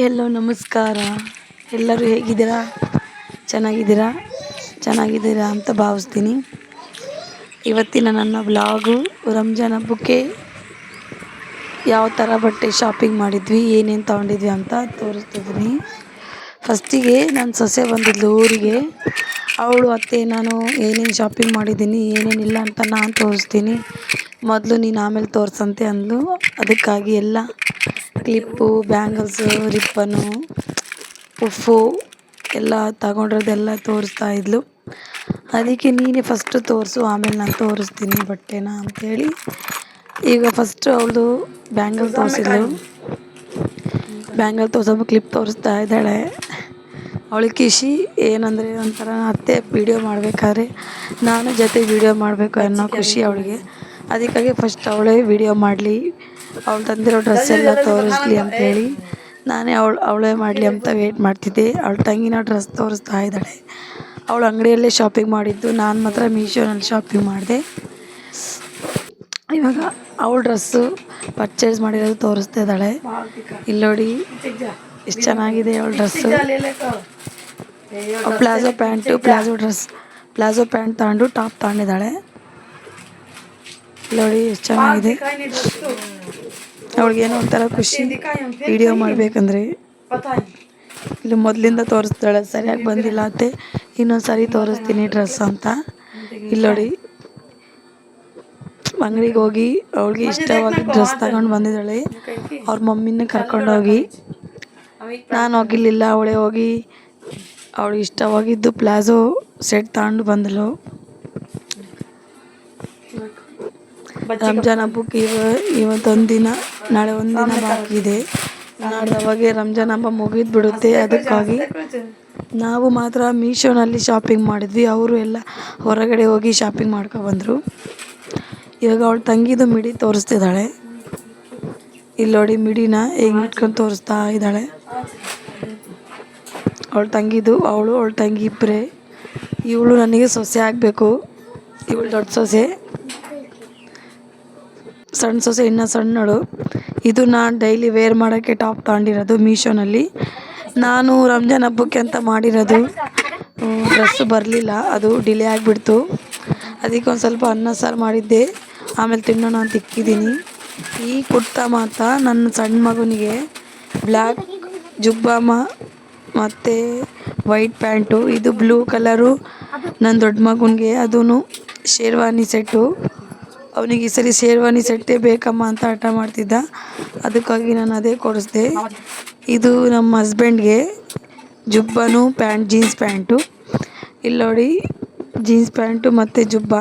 ಎಲ್ಲೋ ನಮಸ್ಕಾರ. ಎಲ್ಲರೂ ಹೇಗಿದ್ದೀರಾ? ಚೆನ್ನಾಗಿದ್ದೀರಾ? ಚೆನ್ನಾಗಿದ್ದೀರಾ ಅಂತ ಭಾವಿಸ್ತೀನಿ. ಇವತ್ತಿನ ನನ್ನ ಬ್ಲಾಗು ರಂಜಾನ್ ಹಬ್ಬಕ್ಕೆ ಯಾವ ಥರ ಬಟ್ಟೆ ಶಾಪಿಂಗ್ ಮಾಡಿದ್ವಿ, ಏನೇನು ತೊಗೊಂಡಿದ್ವಿ ಅಂತ ತೋರಿಸ್ತಿದ್ದೀನಿ. ಫಸ್ಟಿಗೆ ನನ್ನ ಸೊಸೆ ಬಂದಿದ್ಲು ಊರಿಗೆ. ಅವಳು ಅತ್ತೆ ನಾನು ಏನೇನು ಶಾಪಿಂಗ್ ಮಾಡಿದ್ದೀನಿ ಏನೇನಿಲ್ಲ ಅಂತ ನಾನು ತೋರಿಸ್ತೀನಿ, ಮೊದಲು ನೀನು ಆಮೇಲೆ ತೋರಿಸಂತೆ ಅಂದ್ಲು. ಅದಕ್ಕಾಗಿ ಎಲ್ಲ ಕ್ಲಿಪ್ಪು, ಬ್ಯಾಂಗಲ್ಸು, ರಿಬ್ಬನು, ಪುಫು ಎಲ್ಲ ತಗೊಂಡಿರೋದೆಲ್ಲ ತೋರಿಸ್ತಾ ಇದ್ಲು. ಅದಕ್ಕೆ ನೀನೇ ಫಸ್ಟು ತೋರಿಸು, ಆಮೇಲೆ ನಾನು ತೋರಿಸ್ತೀನಿ ಬಟ್ಟೆನ ಅಂಥೇಳಿ ಈಗ ಫಸ್ಟು ಅವಳದು ಬ್ಯಾಂಗಲ್ ತೋರಿಸಿದ್ಲು. ಬ್ಯಾಂಗಲ್ ತೋರಿಸೋದು ಕ್ಲಿಪ್ ತೋರಿಸ್ತಾ ಇದ್ದಾಳೆ. ಅವಳಿಗೆ ಖುಷಿ ಏನಂದರೆ ಒಂಥರ ಅತ್ತೆ ವೀಡಿಯೋ ಮಾಡಬೇಕಾದ್ರೆ ನಾನು ಜೊತೆ ವೀಡಿಯೋ ಮಾಡಬೇಕು ಅನ್ನೋ ಖುಷಿ ಅವಳಿಗೆ. ಅದಕ್ಕಾಗಿ ಫಸ್ಟ್ ಅವಳೇ ವೀಡಿಯೋ ಮಾಡಲಿ, ಅವಳು ತಂದಿರೋ ಡ್ರೆಸ್ ಎಲ್ಲ ತೋರಿಸ್ಲಿ ಅಂಥೇಳಿ ನಾನೇ ಅವಳೇ ಮಾಡಲಿ ಅಂತ ವೇಟ್ ಮಾಡ್ತಿದ್ದೆ. ಅವಳ ತಂಗಿನ ಡ್ರೆಸ್ ತೋರಿಸ್ತಾ ಇದ್ದಾಳೆ. ಅವಳು ಅಂಗಡಿಯಲ್ಲೇ ಶಾಪಿಂಗ್ ಮಾಡಿದ್ದು, ನಾನು ಮಾತ್ರ ಮೀಶೋನಲ್ಲಿ ಶಾಪಿಂಗ್ ಮಾಡಿದೆ. ಇವಾಗ ಅವಳ ಡ್ರೆಸ್ಸು ಪರ್ಚೇಸ್ ಮಾಡಿರೋದು ತೋರಿಸ್ತಾ ಇದ್ದಾಳೆ. ಇಲ್ಲಿ ನೋಡಿ ಎಷ್ಟು ಚೆನ್ನಾಗಿದೆ ಅವಳ dress. Palazzo pant, palazzo pant ತಗೊಂಡು ಟಾಪ್ ತಗೊಂಡಿದ್ದಾಳೆ. ನೋಡಿ ಎಷ್ಟು ಚೆನ್ನಾಗಿದೆ. ಅವಳಿಗೇನೋ ಒಂಥರ ಖುಷಿ ವಿಡಿಯೋ ಮಾಡಬೇಕಂದ್ರೆ. ಇಲ್ಲಿ ಮೊದಲಿಂದ ತೋರಿಸ್ತಾಳೆ, ಸರಿಯಾಗಿ ಬಂದಿಲ್ಲ ಅತ್ತೆ ಇನ್ನೊಂದು ಸರಿ ತೋರಿಸ್ತೀನಿ ಡ್ರೆಸ್ ಅಂತ. ಇಲ್ಲಿ ನೋಡಿ ಅಂಗಡಿಗೆ ಹೋಗಿ ಅವಳಿಗೆ ಇಷ್ಟವಾಗಿದ್ದ ಡ್ರೆಸ್ ತಗೊಂಡು ಬಂದಿದ್ದಾಳೆ. ಅವ್ರ ಮಮ್ಮಿನ ಕರ್ಕೊಂಡೋಗಿ, ನಾನು ಹೋಗಿರಲಿಲ್ಲ, ಅವಳೇ ಹೋಗಿ ಅವಳಿಗೆ ಇಷ್ಟವಾಗಿದ್ದು ಪ್ಲಾಜೋ ಸೆಟ್ ತಗೊಂಡು ಬಂದಳು. ರಂಜಾನ್ ಹಬ್ಬಕ್ಕೆ ಇವತ್ತೊಂದು ದಿನ, ನಾಳೆ ಒಂದು ದಿನ ಬಾಕಿ ಇದೆ. ನಾಡ್ದವಾಗೆ ರಂಜಾನ್ ಹಬ್ಬ ಮುಗಿದು ಬಿಡುತ್ತೆ. ಅದಕ್ಕಾಗಿ ನಾವು ಮಾತ್ರ ಮೀಶೋನಲ್ಲಿ ಶಾಪಿಂಗ್ ಮಾಡಿದ್ವಿ. ಅವರು ಎಲ್ಲ ಹೊರಗಡೆ ಹೋಗಿ ಶಾಪಿಂಗ್ ಮಾಡ್ಕೊಬಂದರು. ಇವಾಗ ಅವಳು ತಂಗಿದು ಮಿಡಿ ತೋರಿಸ್ತಿದ್ದಾಳೆ. ಇಲ್ಲಿ ನೋಡಿ ಮಿಡಿನ ಹೇಗೆ ಇಟ್ಕೊಂಡು ತೋರಿಸ್ತಾ ಇದ್ದಾಳೆ. ಅವಳ ತಂಗಿದು, ಅವಳ ತಂಗಿ ಇಬ್ಬರೇ. ಇವಳು ನನಗೆ ಸೊಸೆ ಆಗಬೇಕು, ಇವಳು ದೊಡ್ಡ ಸೊಸೆ, ಸಣ್ಣ ಸೊಸೆ ಇನ್ನೂ ಸಣ್ಣಳು. ಇದು ನಾನು ಡೈಲಿ ವೇರ್ ಮಾಡೋಕ್ಕೆ ಟಾಪ್ ತಗೊಂಡಿರೋದು ಮೀಶೋನಲ್ಲಿ. ನಾನು ರಂಜಾನ್ ಹಬ್ಬಕ್ಕೆ ಅಂತ ಮಾಡಿರೋದು ಡ್ರೆಸ್ಸು ಬರಲಿಲ್ಲ, ಅದು ಡಿಲೇ ಆಗಿಬಿಡ್ತು. ಅದಕ್ಕೆ ಒಂದು ಸ್ವಲ್ಪ ಅನ್ನ ಸಾರು ಮಾಡಿದ್ದೆ, ಆಮೇಲೆ ತಿನ್ನೋಣ ಅಂತ ಇಕ್ಕಿದ್ದೀನಿ. ಈ ಕುರ್ತಾ ಮಾತ್ರ ನನ್ನ ಸಣ್ಣ ಮಗನಿಗೆ ಬ್ಲ್ಯಾಕ್ ಜುಬ್ಬಾಮ ಮತ್ತು ವೈಟ್ ಪ್ಯಾಂಟು, ಇದು ಬ್ಲೂ ಕಲರು ನನ್ನ ದೊಡ್ಡ ಮಗನಿಗೆ, ಅದೂ ಶೇರ್ವಾನಿ ಸೆಟ್ಟು. ಅವನಿಗೆ ಈ ಸರಿ ಶೇರ್ವಾನಿ ಸೆಟ್ಟೇ ಬೇಕಮ್ಮ ಅಂತ ಹಠ ಮಾಡ್ತಿದ್ದ, ಅದಕ್ಕಾಗಿ ನಾನು ಅದೇ ಕೊಡಿಸ್ದೆ. ಇದು ನಮ್ಮ ಹಸ್ಬೆಂಡ್ಗೆ ಜುಬ್ಬನು ಪ್ಯಾಂಟ್, ಜೀನ್ಸ್ ಪ್ಯಾಂಟು. ಇಲ್ಲಿ ನೋಡಿ ಜೀನ್ಸ್ ಪ್ಯಾಂಟು ಮತ್ತು ಜುಬ್ಬ.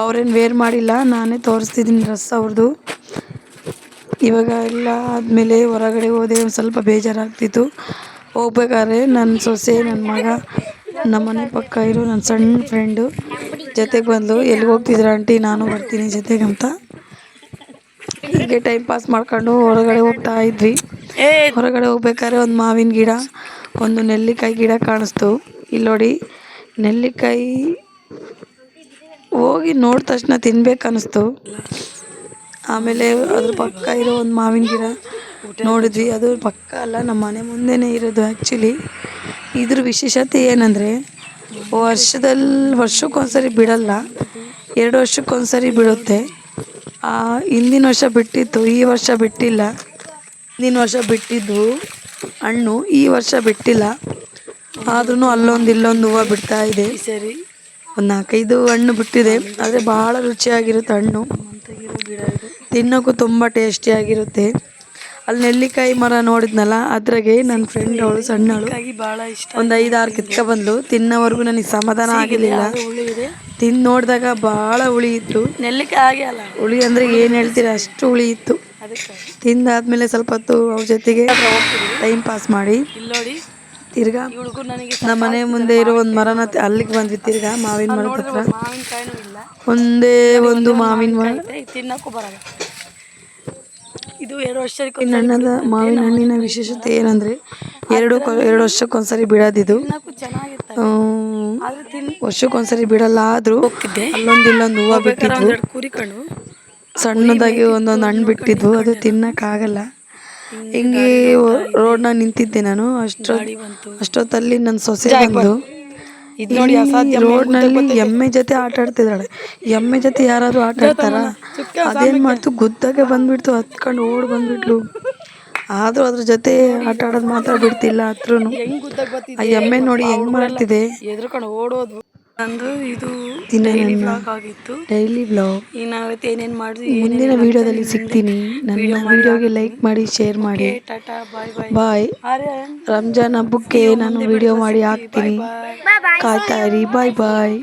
ಅವ್ರೇನು ವೇರ್ ಮಾಡಿಲ್ಲ, ನಾನೇ ತೋರಿಸ್ತಿದ್ದೀನಿ ಡ್ರೆಸ್ ಅವ್ರದ್ದು. ಇವಾಗ ಎಲ್ಲ ಆದಮೇಲೆ ಹೊರಗಡೆ ಹೋದೆ, ಒಂದು ಸ್ವಲ್ಪ ಬೇಜಾರಾಗ್ತಿತ್ತು. ಹೋಗ್ಬೇಕಾದ್ರೆ ನನ್ನ ಸೊಸೆ, ನನ್ನ ಮಗ, ನಮ್ಮನೆ ಪಕ್ಕ ಇರೋ ನನ್ನ ಸಣ್ಣ ಫ್ರೆಂಡು ಜೊತೆಗೆ ಬಂದು, ಎಲ್ಲಿಗೆ ಹೋಗ್ತಿದ್ರು ಆಂಟಿ, ನಾನು ಬರ್ತೀನಿ ಜೊತೆಗೆ ಅಂತ. ಹೀಗೆ ಟೈಮ್ ಪಾಸ್ ಮಾಡ್ಕೊಂಡು ಹೊರಗಡೆ ಹೋಗ್ತಾ ಇದ್ವಿ. ಹೊರಗಡೆ ಹೋಗ್ಬೇಕಾದ್ರೆ ಒಂದು ಮಾವಿನ ಗಿಡ, ಒಂದು ನೆಲ್ಲಿಕಾಯಿ ಗಿಡ ಕಾಣಿಸ್ತು. ಇಲ್ಲಿ ನೋಡಿ ನೆಲ್ಲಿಕಾಯಿ ಹೋಗಿ ನೋಡಿದ ತಕ್ಷಣ ತಿನ್ಬೇಕು ಅನ್ನಿಸ್ತು. ಆಮೇಲೆ ಅದ್ರ ಪಕ್ಕ ಇರೋ ಒಂದು ಮಾವಿನ ಗಿಡ ನೋಡಿದ್ವಿ. ಅದು ಪಕ್ಕ ಅಲ್ಲ, ನಮ್ಮ ಮನೆ ಮುಂದೆನೇ ಇರೋದು ಆ್ಯಕ್ಚುಲಿ. ಇದ್ರ ವಿಶೇಷತೆ ಏನಂದರೆ ವರ್ಷಕ್ಕೊಂದ್ಸರಿ ಬಿಡಲ್ಲ, 2 ವರ್ಷಕ್ಕೊಂದ್ಸರಿ ಬಿಡುತ್ತೆ. ಹಿಂದಿನ ವರ್ಷ ಬಿಟ್ಟಿತ್ತು, ಈ ವರ್ಷ ಬಿಟ್ಟಿಲ್ಲ. ಹಿಂದಿನ ವರ್ಷ ಬಿಟ್ಟಿದ್ದು ಹಣ್ಣು, ಈ ವರ್ಷ ಬಿಟ್ಟಿಲ್ಲ. ಆದ್ರೂ ಅಲ್ಲೊಂದು ಇಲ್ಲೊಂದು ಹೂವು ಬಿಡ್ತಾ ಇದೆ. ಸರಿ ಒಂದು 4-5 ಹಣ್ಣು ಬಿಟ್ಟಿದೆ, ಆದರೆ ಭಾಳ ರುಚಿಯಾಗಿರುತ್ತೆ ಹಣ್ಣು, ತಿನ್ನೋಕ್ಕೂ ತುಂಬ ಟೇಸ್ಟಿಯಾಗಿರುತ್ತೆ. ಅಲ್ಲಿ ನೆಲ್ಲಿಕಾಯಿ ಮರ ನೋಡಿದ್ನಲ್ಲ, ಅದ್ರಾಗೆ ನನ್ನ ಫ್ರೆಂಡ್ ಅವಳು ಸಣ್ಣಳು ಒಂದು 5-6 ಕಿತ್ಕೊಬಂದ್ಲು. ತಿನ್ನೋವರೆಗೂ ನನಗೆ ಸಮಾಧಾನ ಆಗಿರಲಿಲ್ಲ. ತಿಂದು ನೋಡಿದಾಗ ಭಾಳ ಹುಳಿ ಇತ್ತು. ನೆಲ್ಲಿಕಾಯಿ ಅಲ್ಲ, ಹುಳಿ ಅಂದರೆ ಏನು ಹೇಳ್ತೀರಾ ಅಷ್ಟು ಹುಳಿ ಇತ್ತು. ತಿಂದಾದ್ಮೇಲೆ ಸ್ವಲ್ಪ ಹೊತ್ತು ಅವ್ರ ಜೊತೆಗೆ ಟೈಮ್ ಪಾಸ್ ಮಾಡಿ ತಿರ್ಗಾ ನಮ್ಮ ಮನೆ ಮುಂದೆ ಇರೋ ಒಂದು ಮರನ ಅಲ್ಲಿಗೆ ಬಂದ್ವಿ. ತಿರ್ಗಾ ಮಾವಿನ ಮರದ ಹತ್ರ ಒಂದೇ ಒಂದು ಮಾವಿನ ಮರ, ಇದು 2 ವರ್ಷಕ್ಕೆ ಮಾವಿನ ಹಣ್ಣಿನ ವಿಶೇಷತೆ ಏನಂದರೆ 2 ವರ್ಷಕ್ಕೊಂದ್ಸರಿ ಬಿಡೋದಿದು. ವರ್ಷಕ್ಕೊಂದ್ಸರಿ ಬಿಡಲ್ಲ, ಆದರೂ ಅಲ್ಲೊಂದು ಇಲ್ಲೊಂದು ಹೂವು ಬಿಟ್ಟಿದ್ವು. ಸಣ್ಣದಾಗಿ ಒಂದೊಂದು ಹಣ್ಣು ಬಿಟ್ಟಿದ್ವು, ಅದು ತಿನ್ನೋಕ್ಕಾಗಲ್ಲ. ಹಿಂಗೆ ರೋಡ್ನಾಗ ನಿಂತಿದ್ದೆ ನಾನು. ಅಷ್ಟೊತ್ತಲ್ಲಿ ನನ್ನ ಸೊಸೆ ಬಂದು ರೋಡ್ನಲ್ಲಿ ಎಮ್ಮೆ ಜೊತೆ ಆಟ ಆಡ್ತಿದ್ದಾಳೆ. ಎಮ್ಮೆ ಜೊತೆ ಯಾರಾದ್ರೂ ಆಟ ಆಡ್ತಾರ? ಅದೇನ್ ಮಾಡ್ತು, ಗುದ್ದಾಗೆ ಬಂದ್ಬಿಡ್ತು, ಹತ್ಕೊಂಡು ಓಡ್ ಬಂದ್ಬಿಟ್ಲು. ಆದ್ರೂ ಅದ್ರ ಜೊತೆ ಆಟ ಆಡೋದು ಮಾತ್ರ ಬಿಡ್ತಿಲ್ಲ. ಹತ್ರನು ಆ ಎಮ್ಮೆ ನೋಡಿ ಹೆಂಗ್ ಮಾಡ್ತಿದೆ. ಓಡೋದು. ನಂದು ಇದು ಡೈಲಿ ಬ್ಲಾಗ್. ಏನೇನ್ ಮಾಡಿದ್ವಿ, ಮುಂದಿನ ವಿಡಿಯೋದಲ್ಲಿ ಸಿಗ್ತೀನಿ. ನನ್ನ ವಿಡಿಯೋಗೆ ಲೈಕ್ ಮಾಡಿ, ಶೇರ್ ಮಾಡಿ. ಬಾಯ್. ರಂಜಾನ್ ಹಬ್ಬಕ್ಕೆ ನಾನು ವಿಡಿಯೋ ಮಾಡಿ ಹಾಕ್ತೀನಿ, ಕಾಯ್ತಾ ಇರಿ. ಬಾಯ್ ಬಾಯ್.